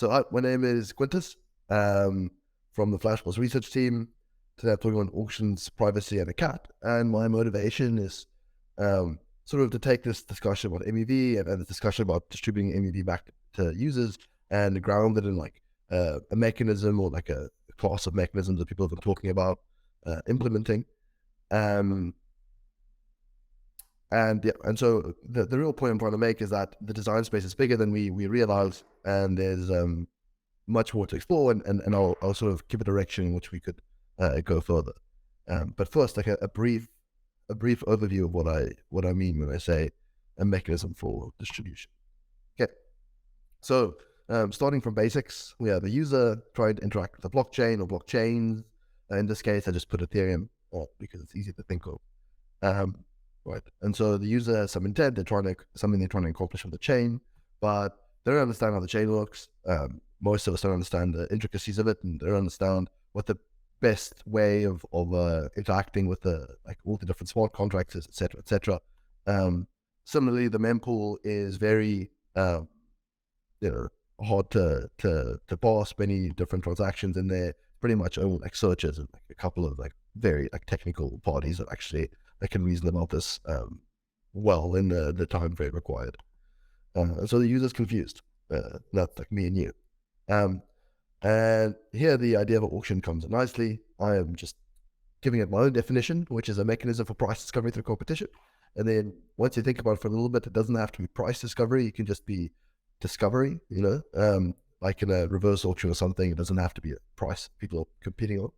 So my name is Quintus from the Flashbots research team. Today I'm talking on auctions, privacy, and a cat. And my motivation is sort of to take this discussion about MEV and the discussion about distributing MEV back to users and ground it in like a mechanism or like a class of mechanisms that people have been talking about implementing. And so the real point I'm trying to make is that the design space is bigger than we realize, and there's much more to explore, and I'll sort of give a direction in which we could go further. But first, like a brief overview of what I mean when I say a mechanism for distribution. Okay, so starting from basics, we have a user trying to interact with a blockchain or blockchains. In this case, I just put Ethereum because it's easy to think of. Right, and so the user has some intent, something they're trying to accomplish on the chain, but they don't understand how the chain works. Most of us don't understand the intricacies of it, and they don't understand what the best way of interacting with all the different smart contracts is, etc., etc. Similarly, the mempool is very hard to pass many different transactions in there. Pretty much only like searches and like a couple of like very like technical parties that actually can reason about this well in the time frame required. So the user's confused. That's like me and you. And here the idea of an auction comes in nicely. I am just giving it my own definition, which is a mechanism for price discovery through competition. And then once you think about it for a little bit, it doesn't have to be price discovery. It can just be discovery, like in a reverse auction or something. It doesn't have to be a price people are competing on.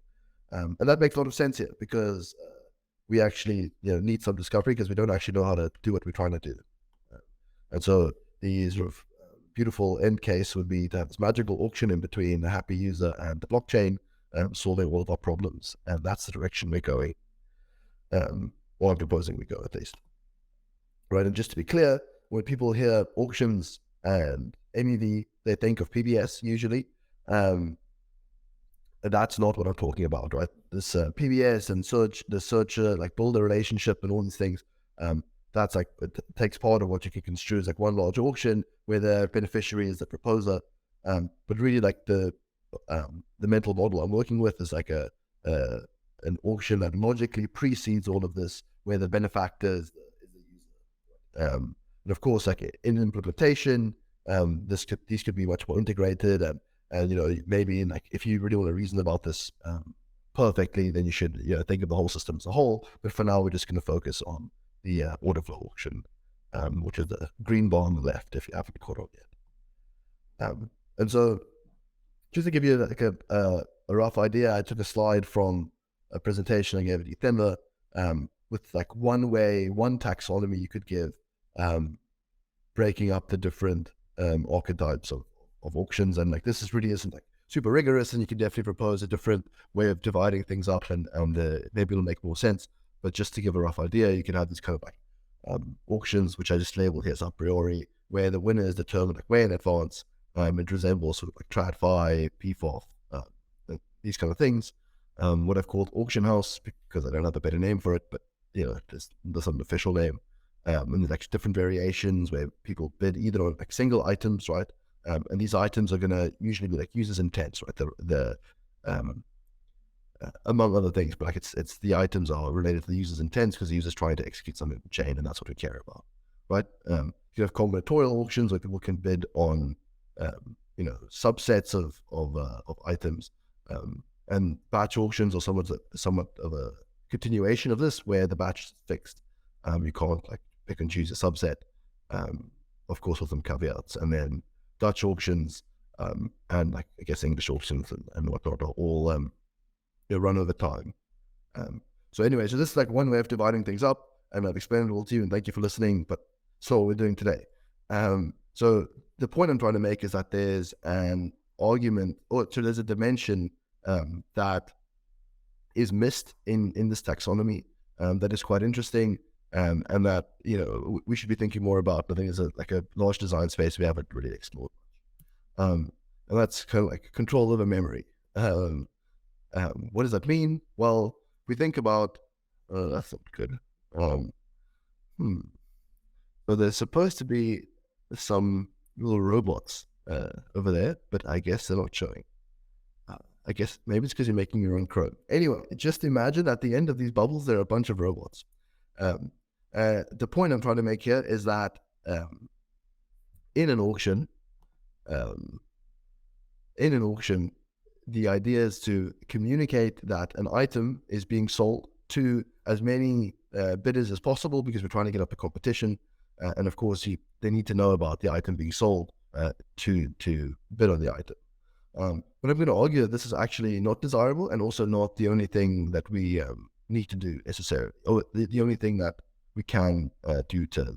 And that makes a lot of sense here because we actually need some discovery because we don't actually know how to do what we're trying to do. And so the sort of beautiful end case would be to have this magical auction in between the happy user and the blockchain, solving all of our problems. And that's the direction we're going. Or I'm proposing we go at least. Right, and just to be clear, when people hear auctions and MEV, they think of PBS usually. That's not what I'm talking about, right? This PBS and the searcher, like build a relationship and all these things. That's like, it takes part of what you can construe as like one large auction where the beneficiary is the proposer. But really like the mental model I'm working with is like an auction that logically precedes all of this, where the benefactor is the user. And of course, like in implementation, these could be much more integrated, and maybe in like if you really want to reason about this perfectly, then you should think of the whole system as a whole. But for now, we're just going to focus on the order flow auction, which is the green bar on the left, if you haven't caught on yet. And so, just to give you like a rough idea, I took a slide from a presentation I gave at December with like one taxonomy you could give, breaking up the different archetypes of auctions. And like this really isn't like super rigorous, and you can definitely propose a different way of dividing things up, and maybe it'll make more sense. But just to give a rough idea, you can have these kind of like auctions, which I just label here as a priori, where the winner is determined like way in advance. It resembles sort of like TradFi, PFOF, these kind of things. What I've called auction house, because I don't have a better name for it, but there's some official name. And there's like different variations where people bid either on like single items, right? And these items are going to usually be like users' intents, right? Among other things, but like it's the items are related to the user's intents because the user's trying to execute something on the chain, and that's what we care about, right? You have combinatorial auctions where people can bid on subsets of items, and batch auctions are somewhat of a continuation of this, where the batch is fixed. You can't like pick and choose a subset, of course with some caveats. And then Dutch auctions and like I guess English auctions and whatnot are all run over time. So anyway, so this is like one way of dividing things up, and I've explained it all to you, and thank you for listening. But so what we're doing today. So the point I'm trying to make is that there's an argument, or so there's a dimension that is missed in this taxonomy that is quite interesting, and that we should be thinking more about. I think it's like a large design space we haven't really explored, and that's kind of like control over memory. What does that mean? Well, we think about that's not good. So there's supposed to be some little robots over there, but I guess they're not showing. I guess maybe it's because you're making your own code. Anyway, just imagine at the end of these bubbles, there are a bunch of robots. The point I'm trying to make here is that in an auction, the idea is to communicate that an item is being sold to as many bidders as possible, because we're trying to get up the competition. And of course, they need to know about the item being sold to bid on the item. But I'm going to argue that this is actually not desirable, and also not the only thing that we need to do necessarily, or the only thing that we can do to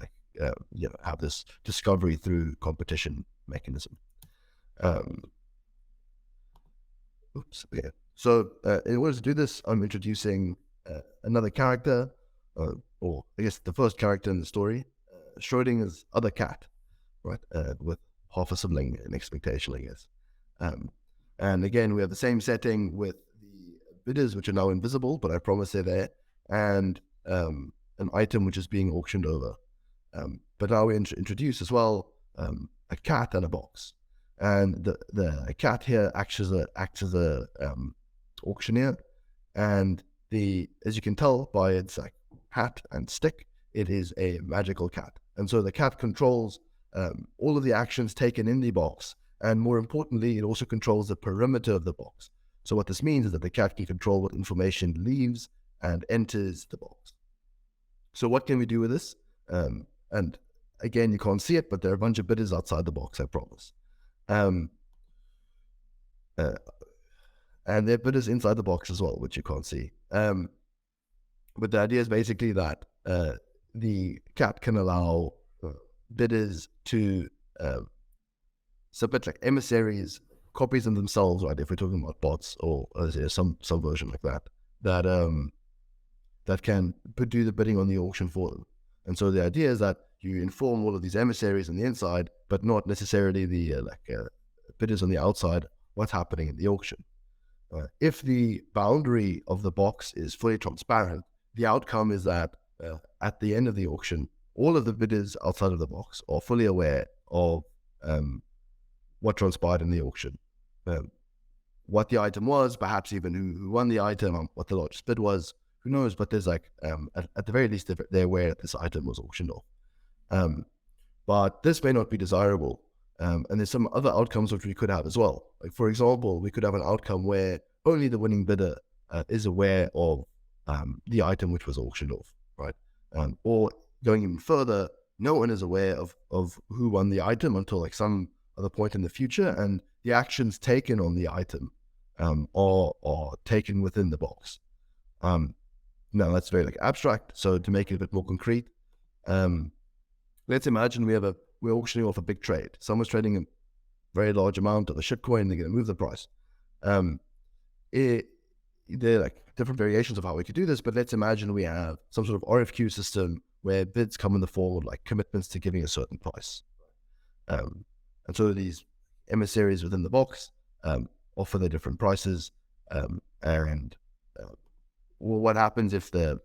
have this discovery through competition mechanism. So in order to do this, I'm introducing another character, or I guess the first character in the story, Schrodinger's other cat, right, with half a sibling in expectation, I guess. And again, we have the same setting with the bidders, which are now invisible, but I promise they're there, and an item which is being auctioned over. But now we introduce as well a cat and a box. And the cat here acts as a auctioneer, and as you can tell by its hat and stick, it is a magical cat. And so the cat controls all of the actions taken in the box, and more importantly, it also controls the perimeter of the box. So what this means is that the cat can control what information leaves and enters the box. So what can we do with this? And again, you can't see it, but there are a bunch of bidders outside the box, I promise. And there are bidders inside the box as well, which you can't see. But the idea is basically that the cat can allow bidders to submit like emissaries, copies of themselves, right? If we're talking about bots, or some version like that can do the bidding on the auction for them. And so the idea is that you inform all of these emissaries on the inside, but not necessarily the bidders on the outside, what's happening in the auction. If the boundary of the box is fully transparent, the outcome is that at the end of the auction, all of the bidders outside of the box are fully aware of what transpired in the auction, what the item was, perhaps even who won the item, what the largest bid was, who knows, but there's at the very least, they're aware that this item was auctioned off. But this may not be desirable. And there's some other outcomes which we could have as well. Like, for example, we could have an outcome where only the winning bidder is aware of the item which was auctioned off, right? Or going even further, no one is aware of who won the item until some other point in the future, and the actions taken on the item are taken within the box. Now that's very abstract. So to make it a bit more concrete, let's imagine we're auctioning off a big trade. Someone's trading a very large amount of a shitcoin. They're going to move the price. There are different variations of how we could do this, but let's imagine we have some sort of RFQ system where bids come in the form of commitments to giving a certain price. And so these emissaries within the box offer their different prices. What happens if the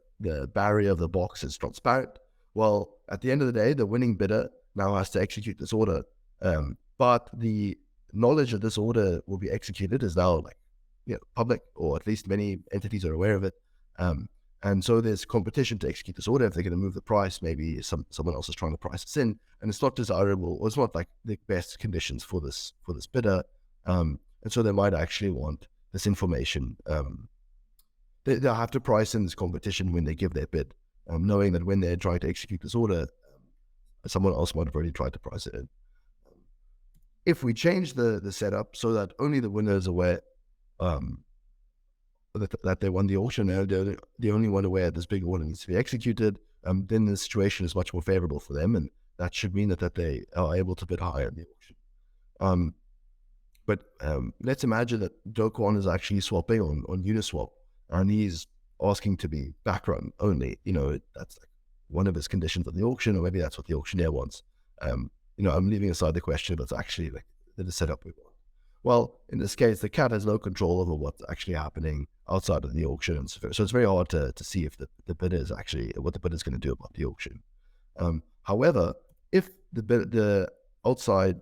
barrier of the box is transparent? Well, at the end of the day, the winning bidder now has to execute this order. But the knowledge that this order will be executed is now public, or at least many entities are aware of it. And so there's competition to execute this order. If they're going to move the price, maybe someone else is trying to price this in, and it's not desirable, or it's not the best conditions for this bidder. And so they might actually want this information. They'll have to price in this competition when they give their bid, knowing that when they're trying to execute this order, someone else might have already tried to price it in. If we change the setup so that only the winner is aware that they won the auction, they're the only one aware this big order needs to be executed, then the situation is much more favorable for them, and that should mean that they are able to bid higher in the auction. But let's imagine that Do Kwon is actually swapping on Uniswap, and he's asking to be backrun only. That's one of his conditions of the auction, or maybe that's what the auctioneer wants. I'm leaving aside the question, but it's actually the setup we want. Well, in this case, the cat has no control over what's actually happening outside of the auction. So it's very hard to see if the bidder is actually, what the bidder is going to do about the auction. However, if the outside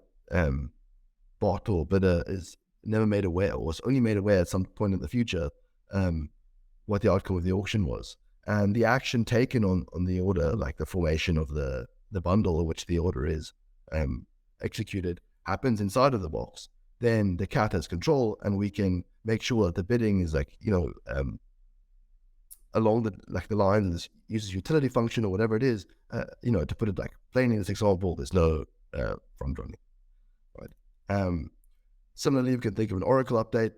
bot or bidder is never made aware, or was only made aware at some point in the future, what the outcome of the auction was. And the action taken on the order, like the formation of the bundle in which the order is executed, happens inside of the box. Then the cat has control, and we can make sure that the bidding is like, along the lines, uses utility function or whatever it is, to put it like plainly in this example, there's no front running, right? Similarly, you can think of an Oracle update.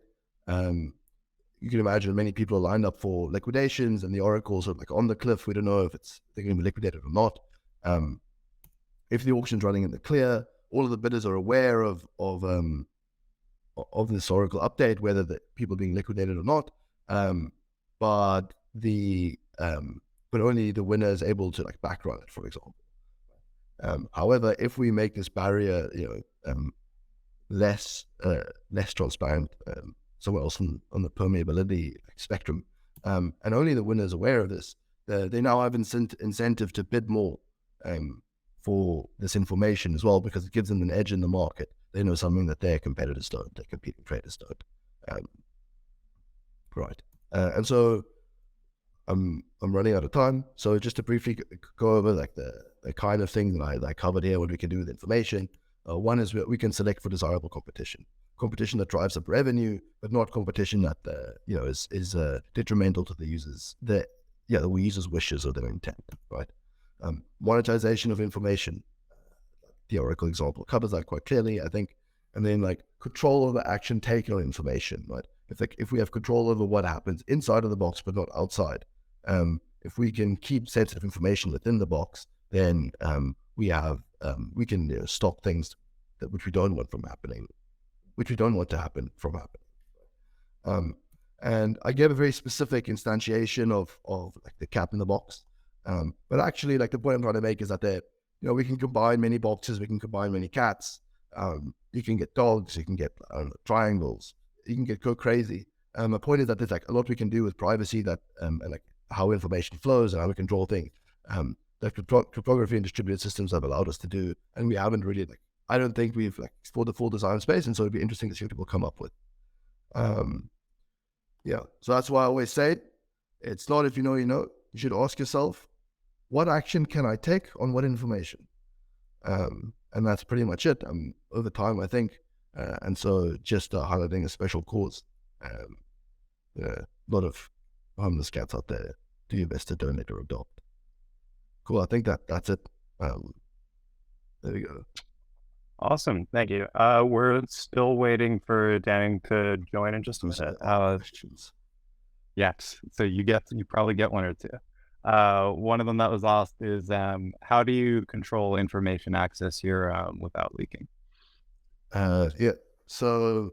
You can imagine many people are lined up for liquidations, and the Oracles are like on the cliff. We don't know if they're going to be liquidated or not. If the auction's running in the clear, all of the bidders are aware of this Oracle update, whether the people are being liquidated or not. But only the winner is able to like backrun it, for example. However, if we make this barrier, less transparent, somewhere else on the permeability spectrum, and only the winner is aware of this, they now have incentive to bid more for this information as well, because it gives them an edge in the market. They know something that their competitors don't, their competing traders don't. Right. And so I'm running out of time. So just to briefly go over like the kind of things that I covered here, what we can do with information. One is we can select for desirable competition that drives up revenue, but not competition that is detrimental to the users, the user's wishes or their intent, right? Monetization of information. The Oracle example covers that quite clearly, I think. And then like control over action taken on information, right? If we have control over what happens inside of the box but not outside, if we can keep sensitive information within the box, then we can stop things which we don't want from happening, which we don't want to happen from happening. And I gave a very specific instantiation of like the cat in the box, but actually, like the point I'm trying to make is that we can combine many boxes, we can combine many cats. You can get dogs, you can get triangles, you can go crazy. My point is that there's like a lot we can do with privacy, that and like how information flows and how we can draw things. That cryptography and distributed systems have allowed us to do, and we haven't really I don't think we've explored the full design space, and so it'd be interesting to see what people come up with. So that's why I always say it's not if you know, you should ask yourself, what action can I take on what information? And that's pretty much it. Over time, I think, and so just highlighting a special cause. A lot of homeless cats out there. Do your best to donate or adopt. Cool. I think that's it. There we go. Awesome. Thank you. We're still waiting for Danning to join in just a minute. Questions. Yes. So you probably get one or two. One of them that was asked is, how do you control information access here without leaking? So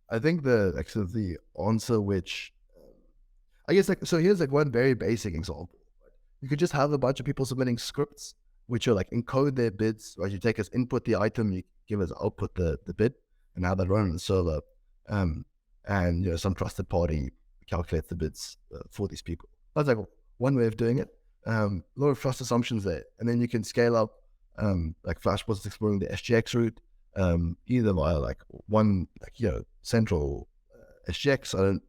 I think the answer, which I guess so here's one very basic example. You could just have a bunch of people submitting scripts which are encode their bids, right? You take as input the item, you give as output the bid, and now that run on the server, and some trusted party calculates the bids for these people. That's one way of doing it. A lot of trust assumptions there, and then you can scale up, Flashbots is exploring the SGX route, either via one central SGX. I'm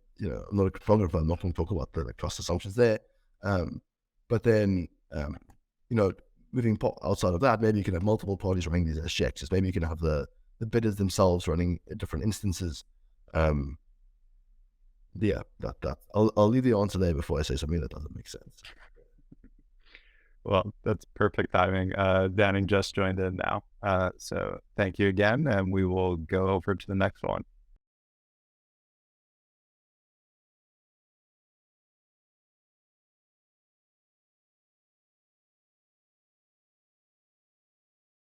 not a cryptographer. I'm not going to talk about the trust assumptions there, but then moving outside of that, maybe you can have multiple parties running these SGXs. Maybe you can have the bidders themselves running different instances. I'll leave the answer there before I say something that doesn't make sense. Well, that's perfect timing. Danning just joined in now. So thank you again, and we will go over to the next one.